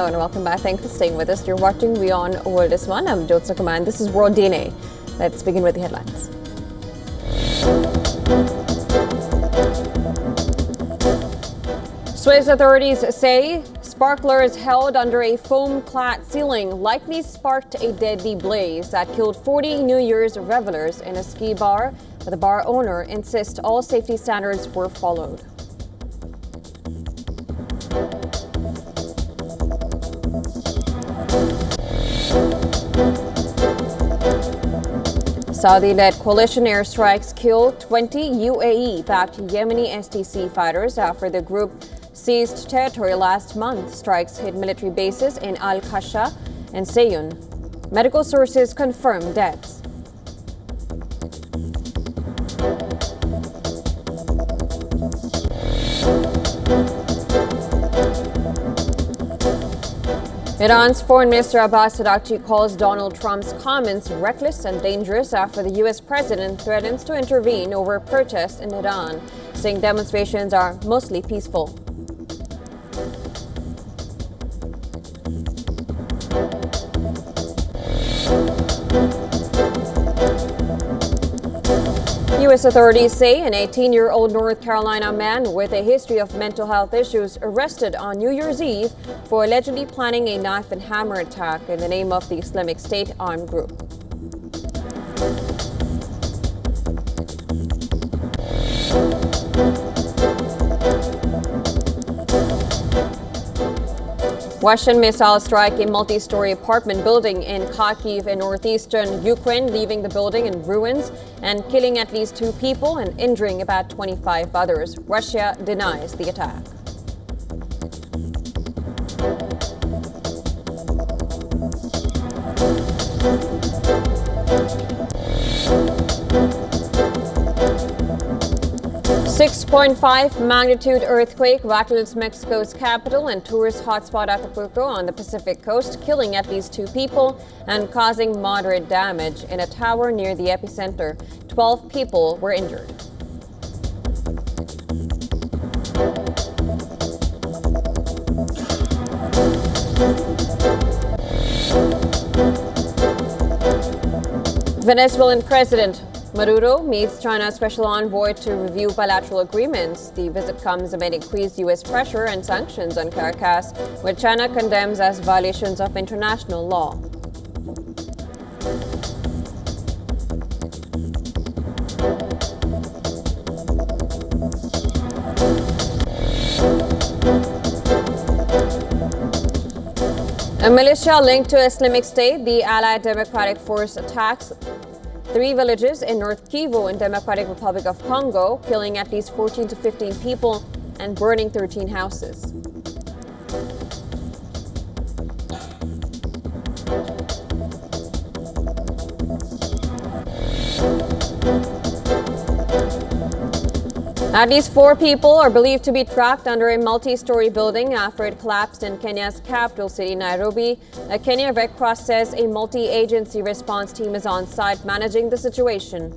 afternoon. Welcome back. Thanks for staying with us. You're watching WION The World this one. I'm Jyotsna Kaman. This is World DNA. Let's begin with the headlines. Swiss authorities say sparklers held under a foam-clad ceiling likely sparked a deadly blaze that killed 40 New Year's revelers in a ski bar, but the bar owner insists all safety standards were followed. Saudi-led coalition airstrikes killed 20 UAE-backed Yemeni STC fighters after the group seized territory last month. Strikes hit military bases in Al-Kasha and Sayun. Medical sources confirm deaths. Iran's Foreign Minister Abbas Araghchi calls Donald Trump's comments reckless and dangerous after the U.S. president threatens to intervene over protests in Iran, saying demonstrations are mostly peaceful. U.S. authorities say an 18-year-old North Carolina man with a history of mental health issues arrested on New Year's Eve for allegedly planning a knife and hammer attack in the name of the Islamic State armed group. Russian missiles strike a multi-story apartment building in Kharkiv in northeastern Ukraine, leaving the building in ruins and killing at least 2 people and injuring about 25 others. Russia denies the attack. A 6.5 magnitude earthquake rattles Mexico's capital and tourist hotspot Acapulco on the Pacific coast, killing at least 2 people and causing moderate damage in a tower near the epicenter. 12 people were injured. Venezuelan President Maduro meets China's special envoy to review bilateral agreements. The visit comes amid increased U.S. pressure and sanctions on Caracas, which China condemns as violations of international law. A militia linked to Islamic State, the Allied Democratic Force, attacks 3 villages in North Kivu in Democratic Republic of Congo, killing at least 14 to 15 people and burning 13 houses. At least 4 people are believed to be trapped under a multi-story building after it collapsed in Kenya's capital city, Nairobi. A Kenya Red Cross says a multi-agency response team is on site managing the situation.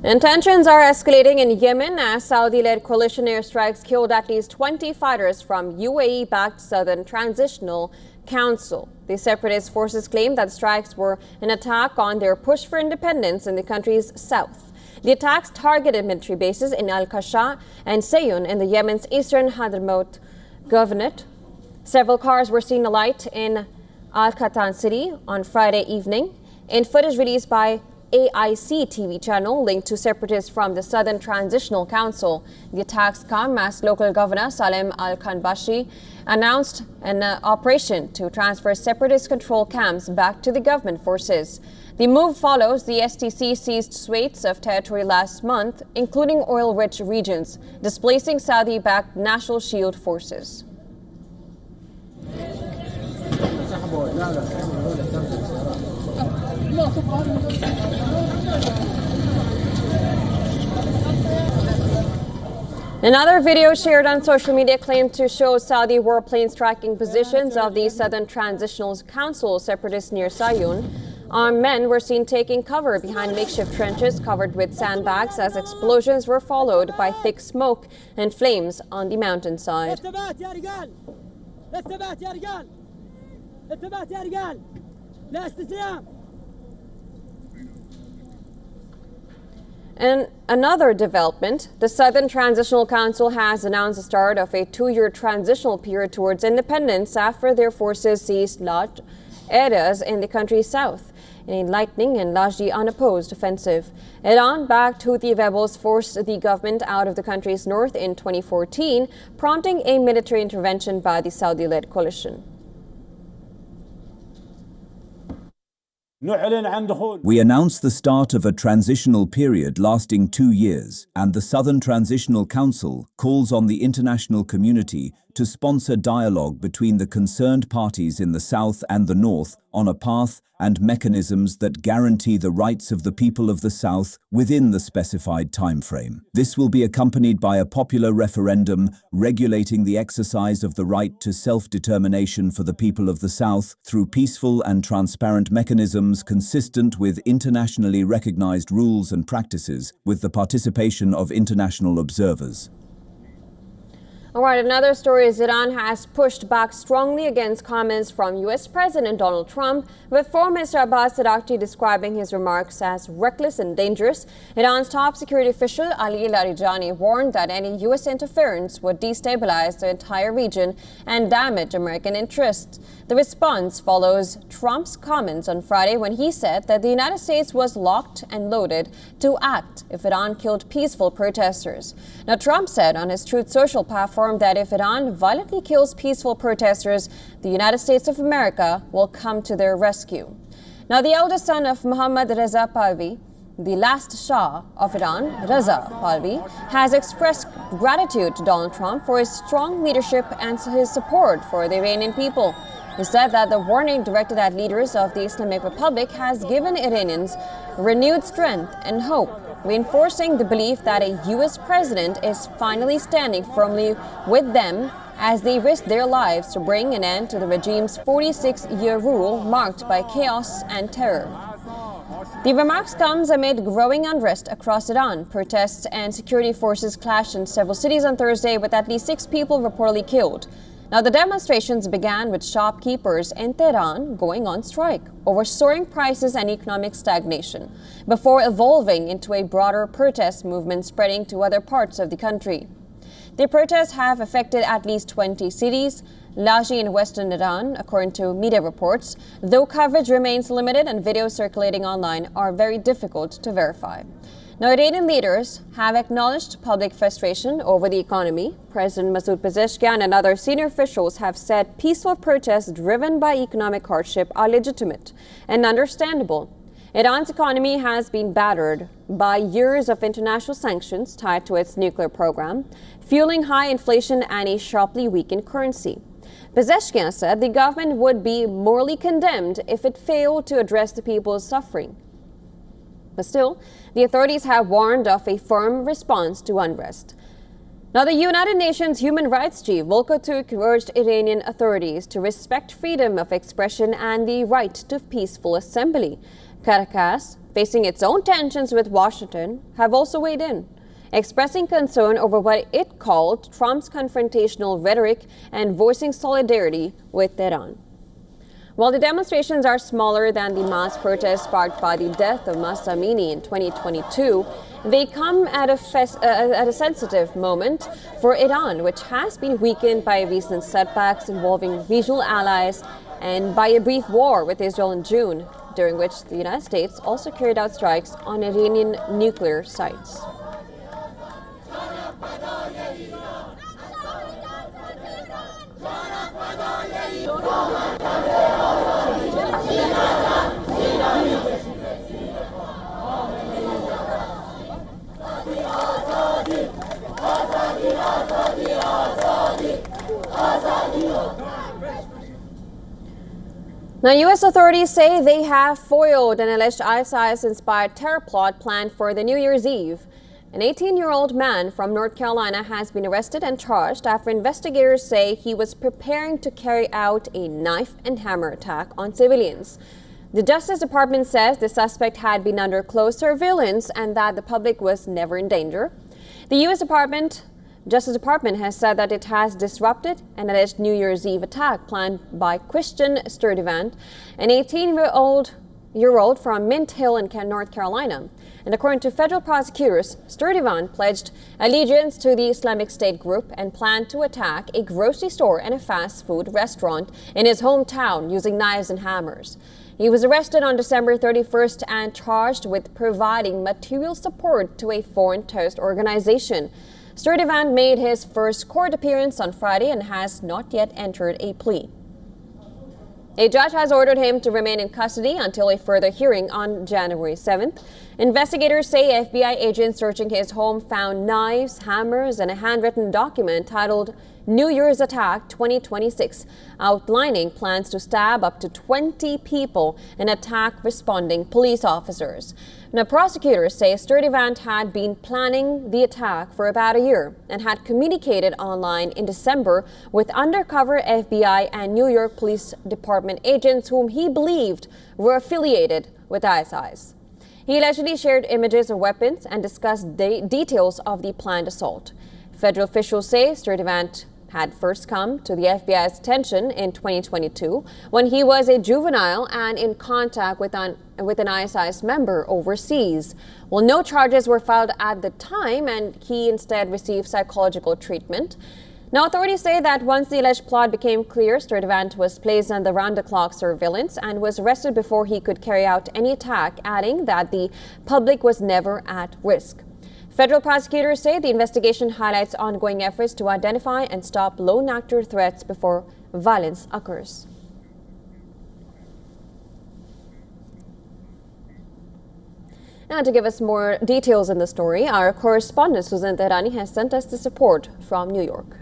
And tensions are escalating in Yemen as Saudi-led coalition airstrikes killed at least 20 fighters from UAE-backed Southern Transitional Council. The separatist forces claim that strikes were an attack on their push for independence in the country's south. The attacks targeted military bases in Al-Kasha and Sayun in the Yemen's eastern Hadramaut Governorate. Several cars were seen alight in Al-Qatan city on Friday evening. In footage released by AIC TV channel linked to separatists from the Southern Transitional Council, the attacks come as local governor Salem Al-Kanbashi announced an operation to transfer separatist control camps back to the government forces. The move follows the STC seized swathes of territory last month, including oil-rich regions, displacing Saudi-backed National Shield forces. Another video shared on social media claimed to show Saudi warplanes tracking positions of the Southern Transitional Council separatists near Sayun. Armed men were seen taking cover behind makeshift trenches covered with sandbags as explosions were followed by thick smoke and flames on the mountainside. And another development, the Southern Transitional Council has announced the start of a 2-year transitional period towards independence after their forces seized large areas in the country's south in a lightning and largely unopposed offensive. Iran-backed Houthi rebels forced the government out of the country's north in 2014, prompting a military intervention by the Saudi-led coalition. We announced the start of a transitional period lasting 2 years, and the Southern Transitional Council calls on the international community to sponsor dialogue between the concerned parties in the south and the north on a path and mechanisms that guarantee the rights of the people of the south within the specified timeframe. This will be accompanied by a popular referendum regulating the exercise of the right to self-determination for the people of the south through peaceful and transparent mechanisms consistent with internationally recognized rules and practices with the participation of international observers. All right, another story is Iran has pushed back strongly against comments from U.S. President Donald Trump, with Foreign Minister Abbas Araghchi describing his remarks as reckless and dangerous. Iran's top security official Ali Larijani warned that any U.S. interference would destabilize the entire region and damage American interests. The response follows Trump's comments on Friday when he said that the United States was locked and loaded to act if Iran killed peaceful protesters. Now, Trump said on his Truth Social platform that if Iran violently kills peaceful protesters, the United States of America will come to their rescue. Now, the eldest son of Mohammad Reza Pahlavi, the last Shah of Iran, Reza Pahlavi, has expressed gratitude to Donald Trump for his strong leadership and his support for the Iranian people. He said that the warning directed at leaders of the Islamic Republic has given Iranians renewed strength and hope, reinforcing the belief that a U.S. president is finally standing firmly with them as they risk their lives to bring an end to the regime's 46-year rule marked by chaos and terror. The remarks comes amid growing unrest across Iran. Protests and security forces clashed in several cities on Thursday, with at least 6 people reportedly killed. Now, the demonstrations began with shopkeepers in Tehran going on strike over soaring prices and economic stagnation, before evolving into a broader protest movement spreading to other parts of the country. The protests have affected at least 20 cities, largely in western Iran, according to media reports, though coverage remains limited and videos circulating online are very difficult to verify. Now, Iranian leaders have acknowledged public frustration over the economy. President Masoud Pezeshkian and other senior officials have said peaceful protests driven by economic hardship are legitimate and understandable. Iran's economy has been battered by years of international sanctions tied to its nuclear program, fueling high inflation and a sharply weakened currency. Pezeshkian said the government would be morally condemned if it failed to address the people's suffering. But still, the authorities have warned of a firm response to unrest. Now, the United Nations Human Rights Chief Volker Turk urged Iranian authorities to respect freedom of expression and the right to peaceful assembly. Caracas, facing its own tensions with Washington, have also weighed in, expressing concern over what it called Trump's confrontational rhetoric and voicing solidarity with Tehran. While the demonstrations are smaller than the mass protests sparked by the death of Mahsa Amini in 2022, they come at a sensitive moment for Iran, which has been weakened by recent setbacks involving regional allies and by a brief war with Israel in June, during which the United States also carried out strikes on Iranian nuclear sites. Now, U.S. authorities say they have foiled an alleged ISIS-inspired terror plot planned for the New Year's Eve. An 18-year-old man from North Carolina has been arrested and charged after investigators say he was preparing to carry out a knife and hammer attack on civilians. The Justice Department says the suspect had been under close surveillance and that the public was never in danger. The U.S. Justice Department has said that it has disrupted an alleged New Year's Eve attack planned by Christian Sturdivant, an 18-year-old from Mint Hill in North Carolina. And according to federal prosecutors, Sturdivant pledged allegiance to the Islamic State group and planned to attack a grocery store and a fast food restaurant in his hometown using knives and hammers. He was arrested on December 31st and charged with providing material support to a foreign terrorist organization. Sturdivant made his first court appearance on Friday and has not yet entered a plea. A judge has ordered him to remain in custody until a further hearing on January 7th. Investigators say FBI agents searching his home found knives, hammers, and a handwritten document titled New Year's Attack 2026, outlining plans to stab up to 20 people and attack responding police officers. Now, prosecutors say Sturdivant had been planning the attack for about a year and had communicated online in December with undercover FBI and New York Police Department agents whom he believed were affiliated with ISIS. He allegedly shared images of weapons and discussed details of the planned assault. Federal officials say Sturdivant had first come to the FBI's attention in 2022 when he was a juvenile and in contact with an ISIS member overseas. Well, no charges were filed at the time, and he instead received psychological treatment. Now, authorities say that once the alleged plot became clear, Sturdivant was placed under round-the-clock surveillance and was arrested before he could carry out any attack, adding that the public was never at risk. Federal prosecutors say the investigation highlights ongoing efforts to identify and stop lone actor threats before violence occurs. Now, to give us more details in the story, our correspondent Susan Tehrani has sent us this report from New York.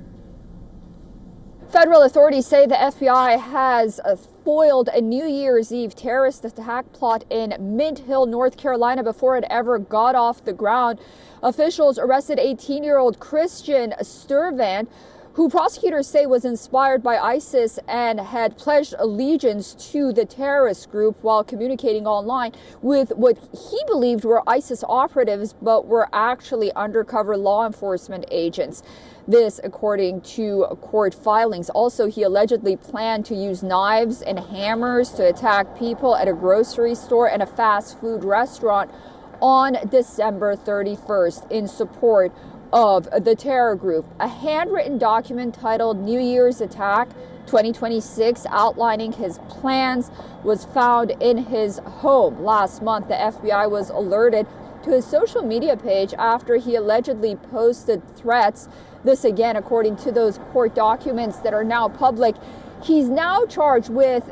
Federal authorities say the FBI has foiled a New Year's Eve terrorist attack plot in Mint Hill, North Carolina before it ever got off the ground. Officials arrested 18-year-old Christian Sturdivant, who prosecutors say was inspired by ISIS and had pledged allegiance to the terrorist group while communicating online with what he believed were ISIS operatives, but were actually undercover law enforcement agents. This, according to court filings. Also, he allegedly planned to use knives and hammers to attack people at a grocery store and a fast food restaurant on December 31st in support of the terror group. A handwritten document titled New Year's Attack 2026 outlining his plans was found in his home. Last month, the FBI was alerted to his social media page after he allegedly posted threats. This again, according to those court documents that are now public. He's now charged with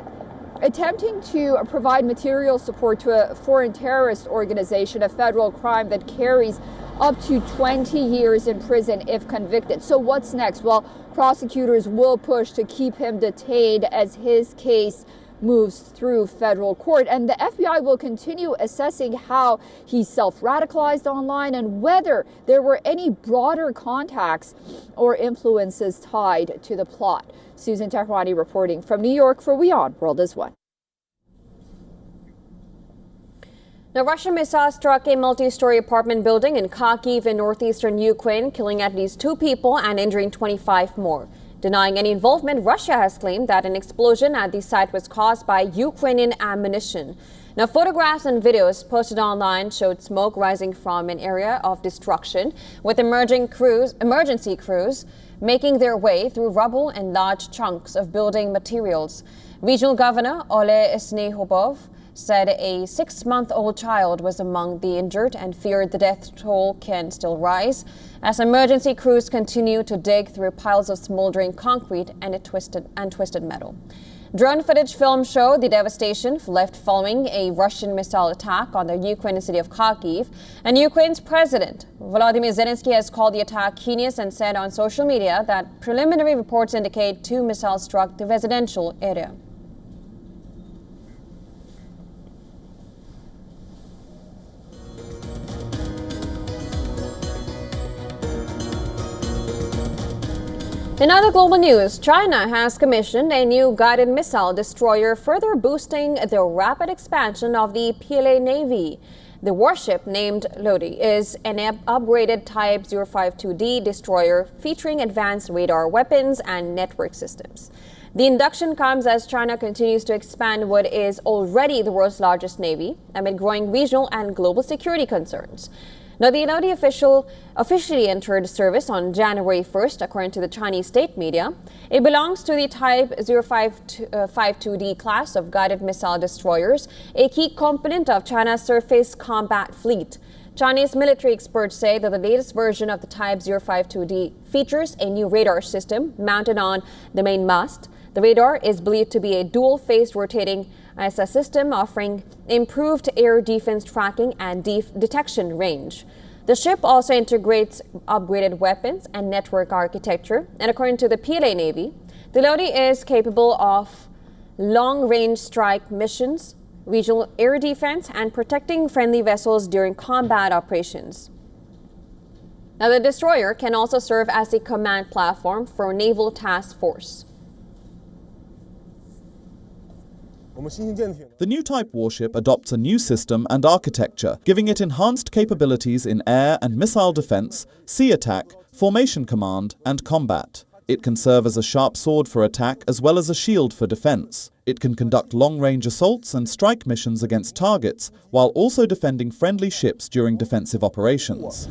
attempting to provide material support to a foreign terrorist organization, a federal crime that carries up to 20 years in prison if convicted. So what's next? Well, prosecutors will push to keep him detained as his case moves through federal court. And the FBI will continue assessing how he self-radicalized online and whether there were any broader contacts or influences tied to the plot. Susan Tehrani reporting from New York for WION World is One. Now, Russian missiles struck a multi-story apartment building in Kharkiv in northeastern Ukraine, killing at least 2 people and injuring 25 more. Denying any involvement, Russia has claimed that an explosion at the site was caused by Ukrainian ammunition. Now, photographs and videos posted online showed smoke rising from an area of destruction, with emergency crews making their way through rubble and large chunks of building materials. Regional Governor Ole Snehobov said a 6-month-old child was among the injured and feared the death toll can still rise as emergency crews continue to dig through piles of smoldering concrete and twisted metal. Drone footage film showed the devastation left following a Russian missile attack on the Ukrainian city of Kharkiv. And Ukraine's president, Volodymyr Zelensky, has called the attack heinous and said on social media that preliminary reports indicate 2 missiles struck the residential area. In other global news, China has commissioned a new guided missile destroyer, further boosting the rapid expansion of the PLA Navy. The warship, named Lodi, is an upgraded Type 052D destroyer featuring advanced radar weapons and network systems. The induction comes as China continues to expand what is already the world's largest navy amid growing regional and global security concerns. Now, the Lodi officially entered service on January 1st, according to the Chinese state media. It belongs to the Type 052D class of guided missile destroyers, a key component of China's surface combat fleet. Chinese military experts say that the latest version of the Type 052D features a new radar system mounted on the main mast. The radar is believed to be a dual-phased rotating ISS system offering improved air defense tracking and detection range. The ship also integrates upgraded weapons and network architecture, and according to the PLA Navy, the Lodi is capable of long-range strike missions, regional air defense, and protecting friendly vessels during combat operations. Now, the destroyer can also serve as a command platform for naval task force. The new type warship adopts a new system and architecture, giving it enhanced capabilities in air and missile defense, sea attack, formation command, and combat. It can serve as a sharp sword for attack as well as a shield for defense. It can conduct long-range assaults and strike missions against targets, while also defending friendly ships during defensive operations.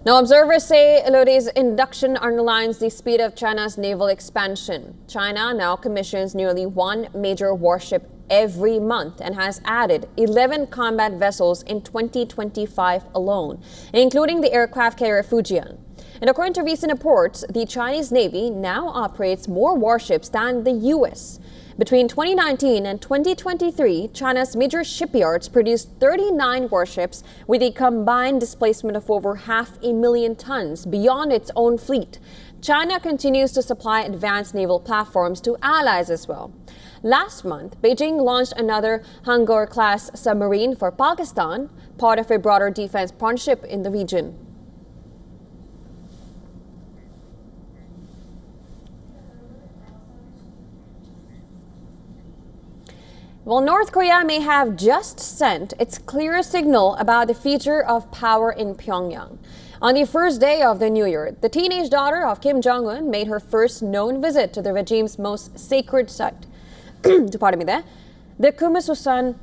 Now, observers say Lodi's induction underlines the speed of China's naval expansion. China now commissions nearly one major warship every month and has added 11 combat vessels in 2025 alone, including the aircraft carrier Fujian. And according to recent reports, the Chinese Navy now operates more warships than the U.S. Between 2019 and 2023, China's major shipyards produced 39 warships with a combined displacement of over 500,000 tons beyond its own fleet. China continues to supply advanced naval platforms to allies as well. Last month, Beijing launched another Hangar-class submarine for Pakistan, part of a broader defense partnership in the region. Well, North Korea may have just sent its clear signal about the future of power in Pyongyang. On the first day of the new year, the teenage daughter of Kim Jong-un made her first known visit to the regime's most sacred site. The Kumasusan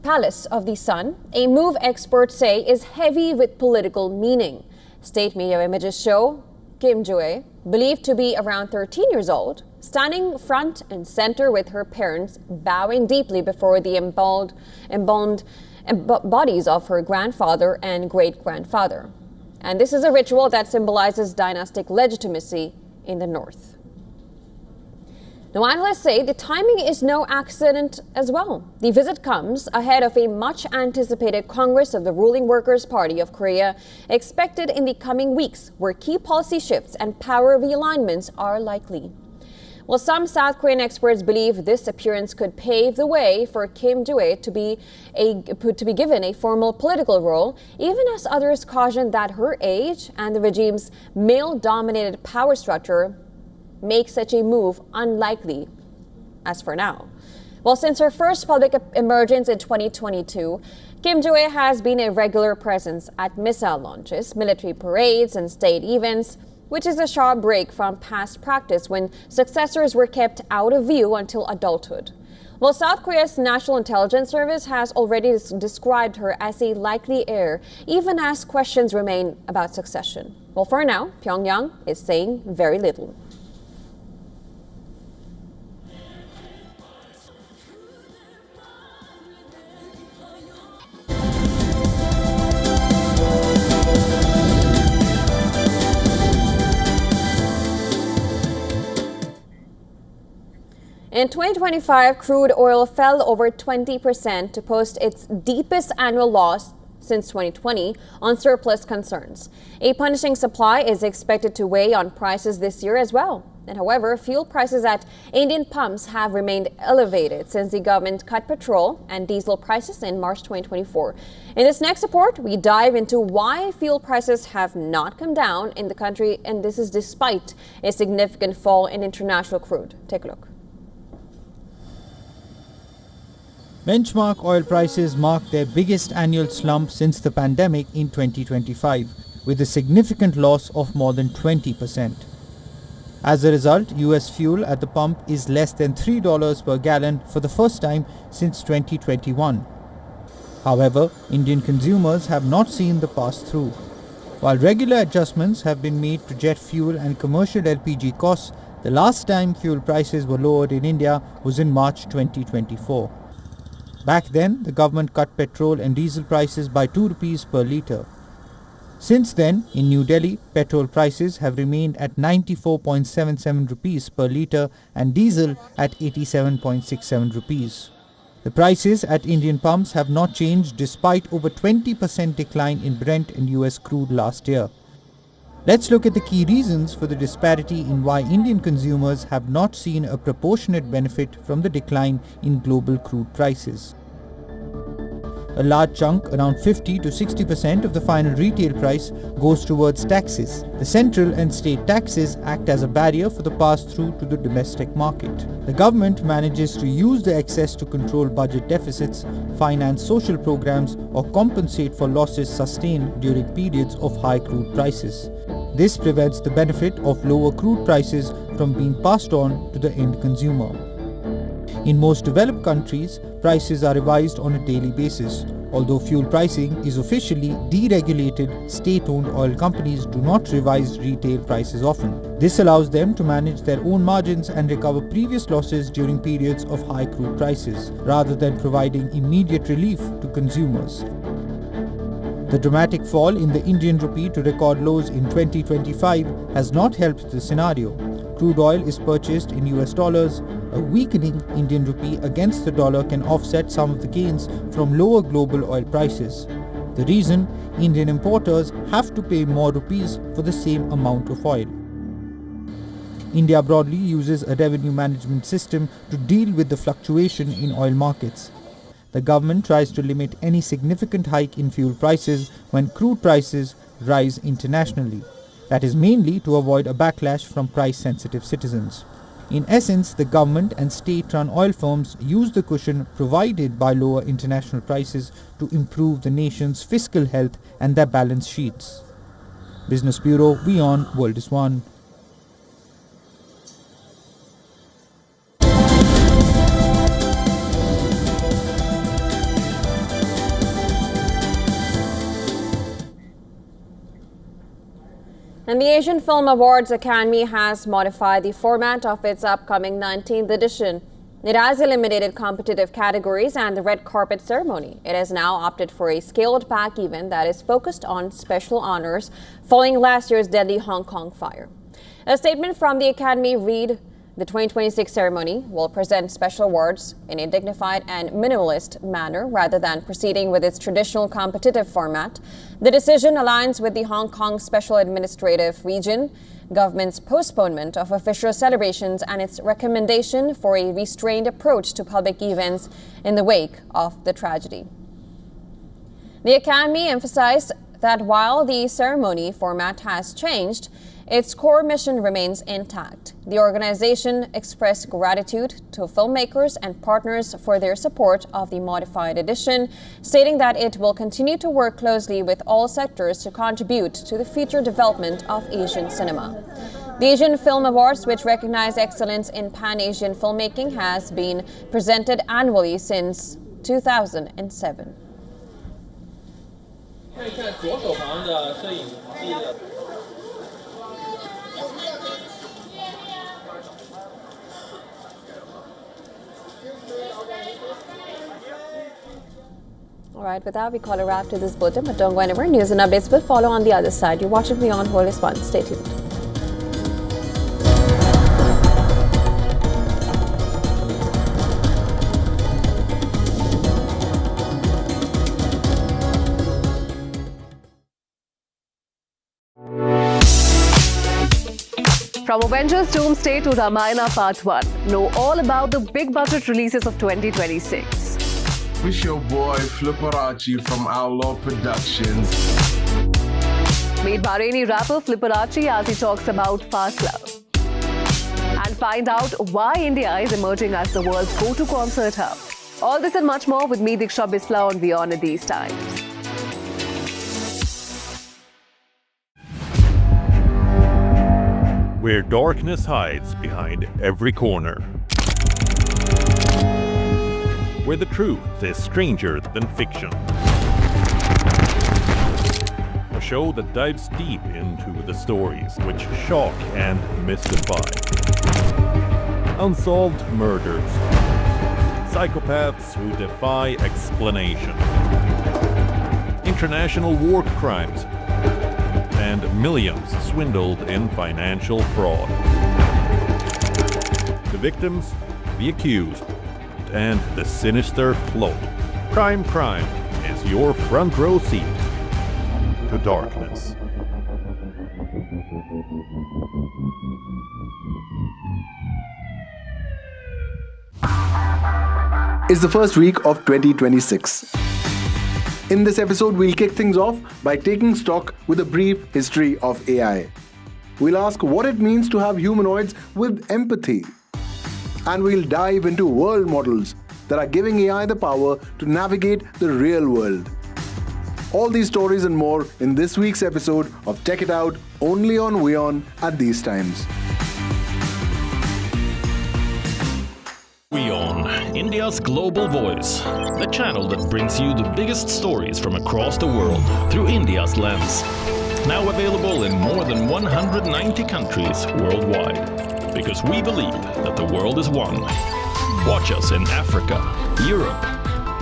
Palace of the Sun, a move experts say is heavy with political meaning. State media images show Kim Jo-ae, believed to be around 13 years old, standing front and center with her parents, bowing deeply before the embalmed bodies of her grandfather and great-grandfather. And this is a ritual that symbolizes dynastic legitimacy in the north. Now, analysts say the timing is no accident as well. The visit comes ahead of a much-anticipated Congress of the ruling Workers' Party of Korea expected in the coming weeks, where key policy shifts and power realignments are likely. Well, some South Korean experts believe this appearance could pave the way for Kim Jo-ae to be given a formal political role, even as others caution that her age and the regime's male-dominated power structure make such a move unlikely as for now. Well, since her first public emergence in 2022, Kim Jo-ae has been a regular presence at missile launches, military parades, and state events, which is a sharp break from past practice when successors were kept out of view until adulthood. Well, South Korea's National Intelligence Service has already described her as a likely heir, even as questions remain about succession. Well, for now, Pyongyang is saying very little. In 2025, crude oil fell over 20% to post its deepest annual loss since 2020 on surplus concerns. A punishing supply is expected to weigh on prices this year as well. And however, fuel prices at Indian pumps have remained elevated since the government cut petrol and diesel prices in March 2024. In this next report, we dive into why fuel prices have not come down in the country, and this is despite a significant fall in international crude. Take a look. Benchmark oil prices mark their biggest annual slump since the pandemic in 2025, with a significant loss of more than 20%. As a result, US fuel at the pump is less than $3 per gallon for the first time since 2021. However, Indian consumers have not seen the pass-through. While regular adjustments have been made to jet fuel and commercial LPG costs, the last time fuel prices were lowered in India was in March 2024. Back then, the government cut petrol and diesel prices by 2 rupees per litre. Since then, in New Delhi, petrol prices have remained at 94.77 rupees per litre and diesel at 87.67 rupees. The prices at Indian pumps have not changed despite over 20% decline in Brent and US crude last year. Let's look at the key reasons for the disparity in why Indian consumers have not seen a proportionate benefit from the decline in global crude prices. A large chunk, around 50 to 60% of the final retail price, goes towards taxes. The central and state taxes act as a barrier for the pass-through to the domestic market. The government manages to use the excess to control budget deficits, finance social programs, or compensate for losses sustained during periods of high crude prices. This prevents the benefit of lower crude prices from being passed on to the end consumer. In most developed countries, prices are revised on a daily basis. Although fuel pricing is officially deregulated, state-owned oil companies do not revise retail prices often. This allows them to manage their own margins and recover previous losses during periods of high crude prices, rather than providing immediate relief to consumers. The dramatic fall in the Indian rupee to record lows in 2025 has not helped the scenario. Crude oil is purchased in US dollars. A weakening Indian rupee against the dollar can offset some of the gains from lower global oil prices. The reason, Indian importers have to pay more rupees for the same amount of oil. India broadly uses a revenue management system to deal with the fluctuation in oil markets. The government tries to limit any significant hike in fuel prices when crude prices rise internationally. That is mainly to avoid a backlash from price-sensitive citizens. In essence, the government and state-run oil firms use the cushion provided by lower international prices to improve the nation's fiscal health and their balance sheets. Business Bureau, WION World is One. And the Asian Film Awards Academy has modified the format of its upcoming 19th edition. It has eliminated competitive categories and the red carpet ceremony. It has now opted for a scaled-back event that is focused on special honors following last year's deadly Hong Kong fire. A statement from the Academy read, "The 2026 ceremony will present special awards in a dignified and minimalist manner rather than proceeding with its traditional competitive format. The decision aligns with the Hong Kong Special Administrative Region government's postponement of official celebrations and its recommendation for a restrained approach to public events in the wake of the tragedy." The Academy emphasized that while the ceremony format has changed, its core mission remains intact. The organization expressed gratitude to filmmakers and partners for their support of the modified edition, stating that it will continue to work closely with all sectors to contribute to the future development of Asian cinema. The Asian Film Awards, which recognize excellence in Pan-Asian filmmaking, has been presented annually since 2007. All right, with that, we call a wrap to this bulletin, but don't go anywhere. News and updates will follow on the other side. You're watching WION World is One. Stay tuned. From Avengers Doomsday to Ramayana Part 1, know all about the big budget releases of 2026. It's your boy Flipperachi from Outlaw Productions. Meet Bahraini rapper Flipperachi as he talks about fast love. And find out why India is emerging as the world's go-to concert hub. All this and much more with me, Diksha Bisla, on WION at these times. Where darkness hides behind every corner. Where the truth is stranger than fiction. A show that dives deep into the stories which shock and mystify. Unsolved murders. Psychopaths who defy explanation. International war crimes. And millions swindled in financial fraud. The victims, the accused, and the sinister plot. Prime Crime is your front row seat to darkness. It's the first week of 2026. In this episode, we'll kick things off by taking stock with a brief history of AI. We'll ask what it means to have humanoids with empathy. And we'll dive into world models that are giving AI the power to navigate the real world. All these stories and more in this week's episode of Check It Out, only on WION at these times. WION, India's global voice, the channel that brings you the biggest stories from across the world through India's lens. Now available in more than 190 countries worldwide, because we believe that the world is one. Watch us in Africa, Europe,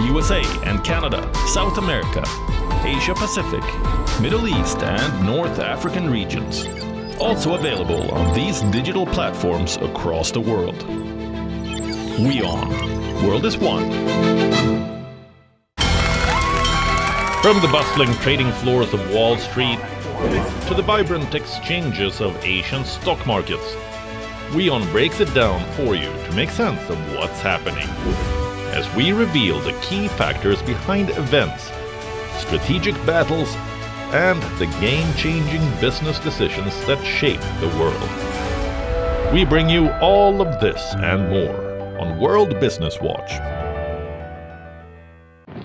USA and Canada, South America, Asia Pacific, Middle East and North African regions. Also available on these digital platforms across the world. WION, world is one. From the bustling trading floors of Wall Street to the vibrant exchanges of Asian stock markets, WION breaks it down for you to make sense of what's happening, as we reveal the key factors behind events, strategic battles, and the game-changing business decisions that shape the world. We bring you all of this and more on World Business Watch.